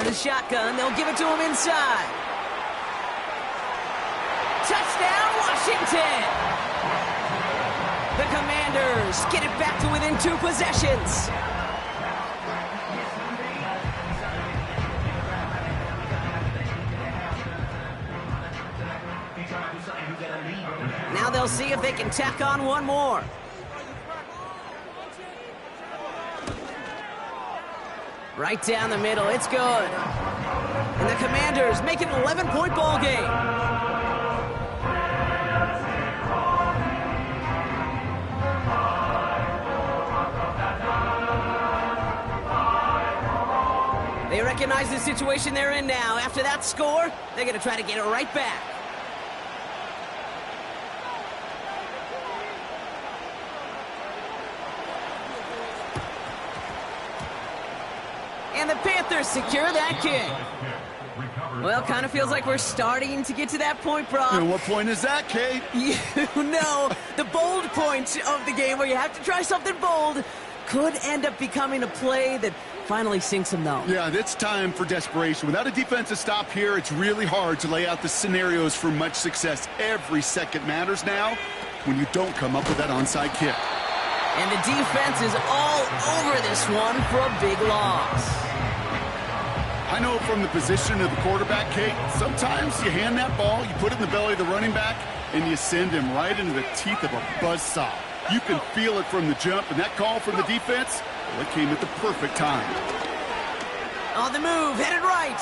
of the shotgun. They'll give it to him inside. Touchdown, Washington! The Commanders get it back to within 2 possessions. Now they'll see if they can tack on one more. Right down the middle, it's good. And the Commanders make it an 11-point ball game. They recognize the situation they're in now. After that score, they're going to try to get it right back. And the Panthers secure that kick. Well, kind of feels like we're starting to get to that point, Brock. And what point is that, Kate? You know, the bold point of the game where you have to try something bold could end up becoming a play that finally sinks them, though. Yeah, it's time for desperation. Without a defensive stop here, it's really hard to lay out the scenarios for much success. Every second matters now when you don't come up with that onside kick. And the defense is all over this one for a big loss. I know from the position of the quarterback, Kate, sometimes you hand that ball, you put it in the belly of the running back, and you send him right into the teeth of a buzzsaw. You can feel it from the jump, and that call from the defense, well, it came at the perfect time. On the move, headed right.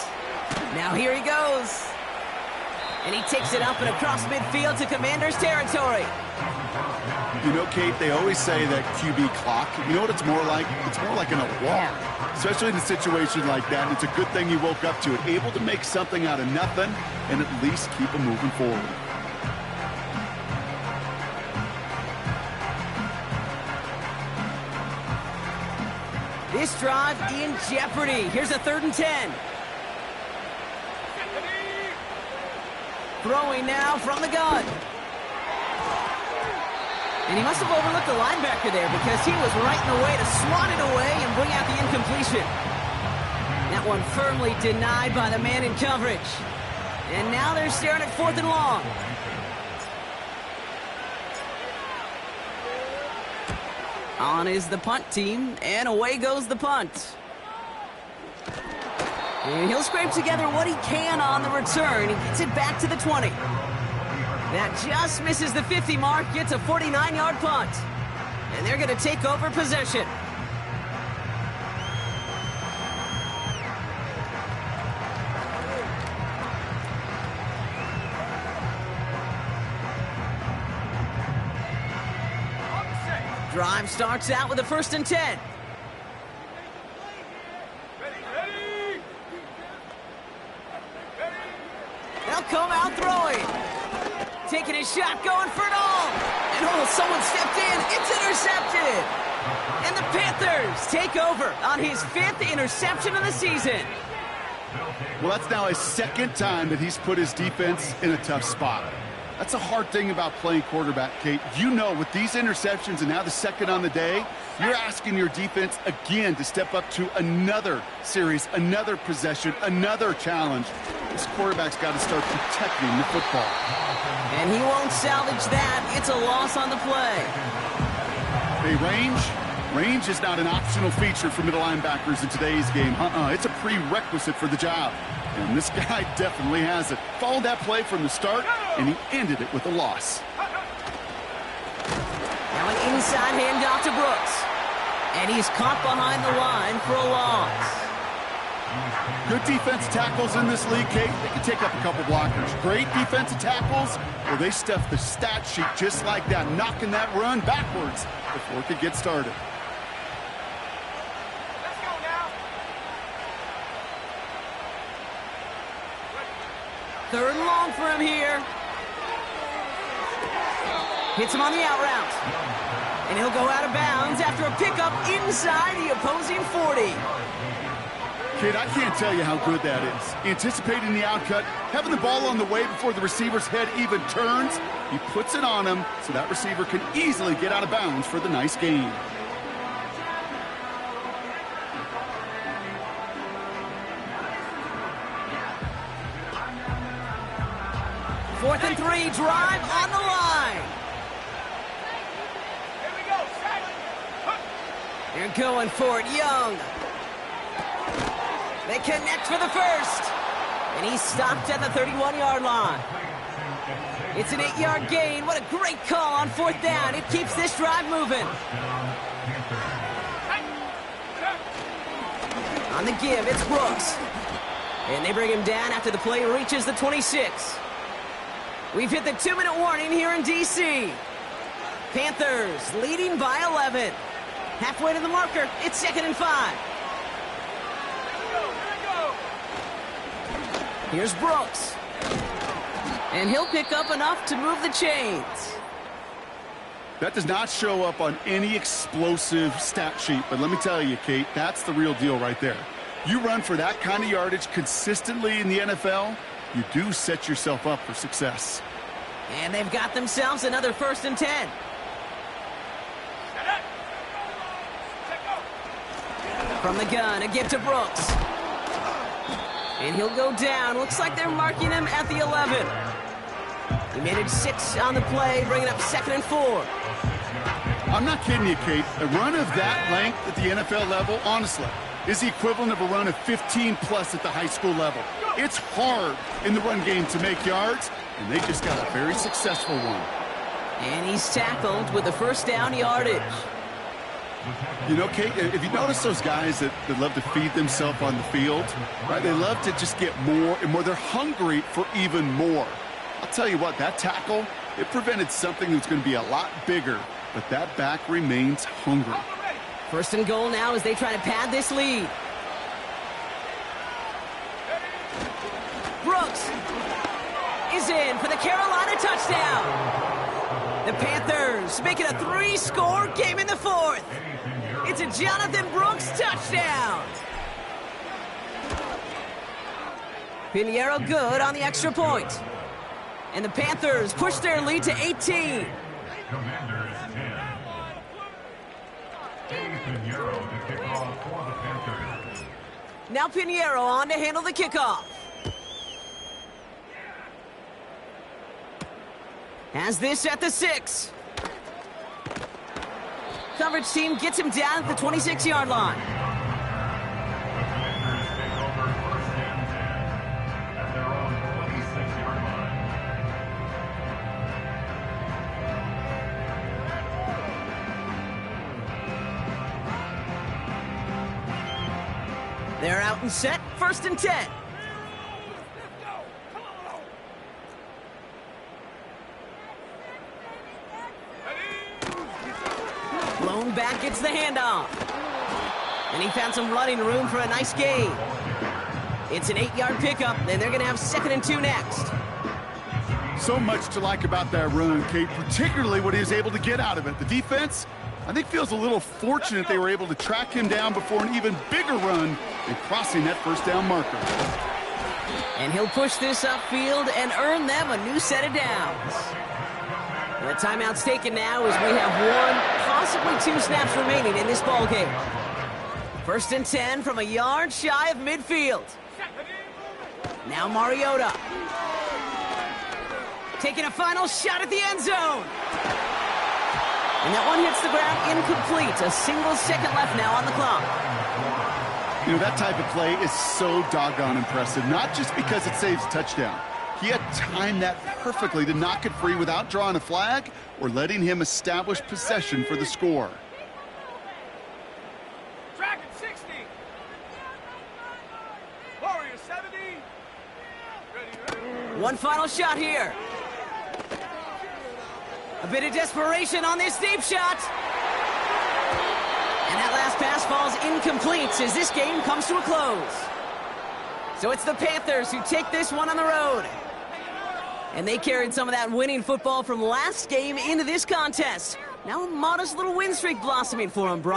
Now here he goes. And he takes it up and across midfield to Commanders territory. You know, Kate, they always say that QB clock, you know what it's more like? It's more like an alarm, especially in a situation like that. And it's a good thing you woke up to it, able to make something out of nothing and at least keep them moving forward. This drive in jeopardy. Here's a 3rd and 10. Throwing now from the gun. And he must have overlooked the linebacker there because he was right in the way to swat it away and bring out the incompletion. That one firmly denied by the man in coverage. And now they're staring at 4th and long. On is the punt team, and away goes the punt. And he'll scrape together what he can on the return. He gets it back to the 20. That just misses the 50 mark, gets a 49-yard punt. And they're going to take over possession. Drive starts out with a 1st and 10. They'll come out throwing. Taking a shot, going for it all. And oh, someone stepped in. It's intercepted. And the Panthers take over on his 5th interception of the season. Well, that's now his 2nd time that he's put his defense in a tough spot. That's a hard thing about playing quarterback, Kate. You know, with these interceptions and now the 2nd on the day, you're asking your defense again to step up to another series, another possession, another challenge. This quarterback's got to start protecting the football. And he won't salvage that. It's a loss on the play. Hey, range is not an optional feature for middle linebackers in today's game. It's a prerequisite for the job. And this guy definitely has it. Followed that play from the start, and he ended it with a loss. Now an inside handoff to Brooks. And he's caught behind the line for a loss. Good defensive tackles in this league, Kate. They can take up a couple blockers. Great defensive tackles, well, they stuff the stat sheet just like that, knocking that run backwards before it could get started. Third and long for him here. Hits him on the out route. And he'll go out of bounds after a pickup inside the opposing 40. Kid, I can't tell you how good that is. Anticipating the outcut, having the ball on the way before the receiver's head even turns, he puts it on him so that receiver can easily get out of bounds for the nice gain. 4th and 3, drive on the line. They're going for it, Young. They connect for the first. And he's stopped at the 31-yard line. It's an 8-yard gain. What a great call on 4th down. It keeps this drive moving. On the give, it's Brooks. And they bring him down after the play reaches the 26. We've hit the 2-minute warning here in D.C. Panthers leading by 11. Halfway to the marker, it's 2nd and 5. Here's Brooks. And he'll pick up enough to move the chains. That does not show up on any explosive stat sheet, but let me tell you, Kate, that's the real deal right there. You run for that kind of yardage consistently in the NFL, you do set yourself up for success. And they've got themselves another 1st and 10. From the gun, a give to Brooks. And he'll go down. Looks like they're marking him at the 11. He made it 6 on the play, bringing up 2nd and 4. I'm not kidding you, Kate. A run of that length at the NFL level, honestly, is the equivalent of a run of 15-plus at the high school level. It's hard in the run game to make yards, and they just got a very successful one. And he's tackled with the 1st down yardage. You know, Kate, if you notice those guys that love to feed themselves on the field, right? They love to just get more and more. They're hungry for even more. I'll tell you what, that tackle, it prevented something that's going to be a lot bigger, but that back remains hungry. 1st and goal now as they try to pad this lead. Brooks is in for the Carolina touchdown. The Panthers make it a 3-score game in the 4th. It's a Jonathan Brooks touchdown. Pinheiro good on the extra point. And the Panthers push their lead to 18. Now Pinheiro on to handle the kickoff. Has this at the 6. Coverage team gets him down at the 26-yard line. They're out and set, 1st and 10. Blown back gets the handoff. And he found some running room for a nice gain. It's an 8-yard pickup, and they're going to have 2nd and 2 next. So much to like about that run, Kate, particularly what he was able to get out of it. The defense, I think, feels a little fortunate they were able to track him down before an even bigger run and crossing that 1st down marker. And he'll push this upfield and earn them a new set of downs. The timeout's taken now as we have 1, possibly 2 snaps remaining in this ball game. 1st and 10 from a yard shy of midfield. Now Mariota. Taking a final shot at the end zone. And that one hits the ground incomplete. A single second left now on the clock. You know, that type of play is so doggone impressive, not just because it saves a touchdown. He had timed that perfectly to knock it free without drawing a flag or letting him establish possession for the score. Dragon 60. Warrior 70. Ready. One final shot here. A bit of desperation on this deep shot. And that last pass falls incomplete as this game comes to a close. So it's the Panthers who take this one on the road. And they carried some of that winning football from last game into this contest. Now a modest little win streak blossoming for them, Brian.